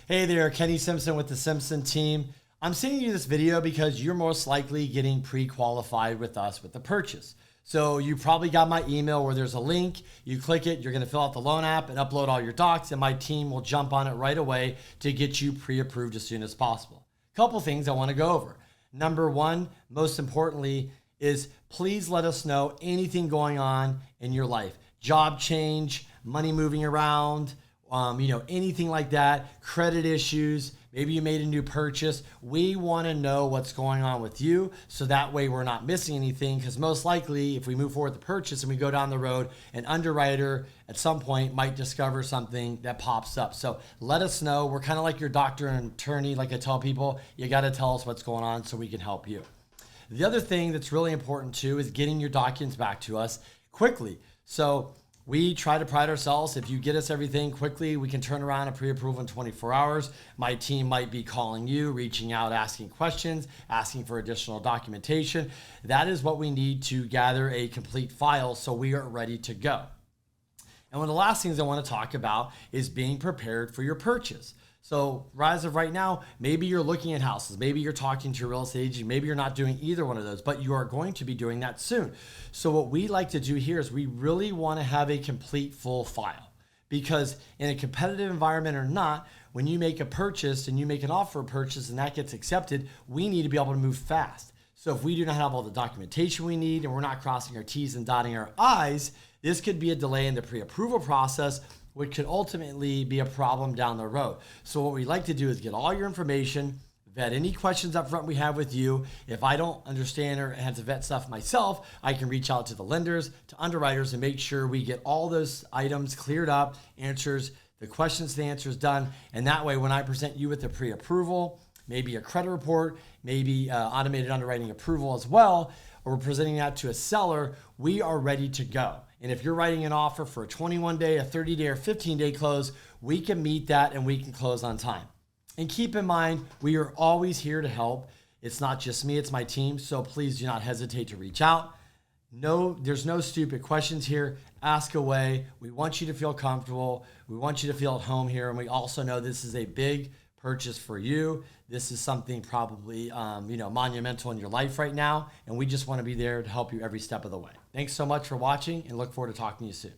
Hey there, Kenny Simpson with the Simpson team. I'm sending you this video because you're most likely getting pre-qualified with us with the purchase. So you probably got my email where there's a link. You click it, you're going to fill out the loan app and upload all your docs, and my team will jump on it right away to get you pre-approved as soon as possible. Couple things I want to go over. Number one, most importantly, is please let us know anything going on in your life. Job change, money moving around, anything like that, credit issues, maybe you made a new purchase. We want to know what's going on with you so that way we're not missing anything, because most likely if we move forward with the purchase and we go down the road, an underwriter at some point might discover something that pops up. So let us know. We're kind of like your doctor and attorney. Like I tell people, you got to tell us what's going on so we can help you. The other thing that's really important too is getting your documents back to us quickly. So we try to pride ourselves. If you get us everything quickly, we can turn around a pre-approval in 24 hours. My team might be calling you, reaching out, asking questions, asking for additional documentation. That is what we need to gather a complete file so we are ready to go. And one of the last things I want to talk about is being prepared for your purchase. So as of right now, maybe you're looking at houses, maybe you're talking to your real estate agent, maybe you're not doing either one of those, but you are going to be doing that soon. So what we like to do here is we really want to have a complete full file, because in a competitive environment or not, when you make a purchase and you make an offer of purchase and that gets accepted, we need to be able to move fast. So if we do not have all the documentation we need and we're not crossing our T's and dotting our I's, this could be a delay in the pre-approval process, which could ultimately be a problem down the road. So what we like to do is get all your information, vet any questions up front we have with you. If I don't understand or have to vet stuff myself, I can reach out to the lenders, to underwriters, and make sure we get all those items cleared up, answers, the questions, the answers done. And that way, when I present you with the pre-approval, maybe a credit report, maybe automated underwriting approval as well, or we're presenting that to a seller, we are ready to go. And if you're writing an offer for a 21-day, a 30-day, or 15-day close, we can meet that and we can close on time. And keep in mind, we are always here to help. It's not just me, it's my team. So please do not hesitate to reach out. No, there's no stupid questions here. Ask away. We want you to feel comfortable. We want you to feel at home here. And we also know this is a big purchase for you. This is something probably monumental in your life right now, and we just want to be there to help you every step of the way. Thanks so much for watching, and look forward to talking to you soon.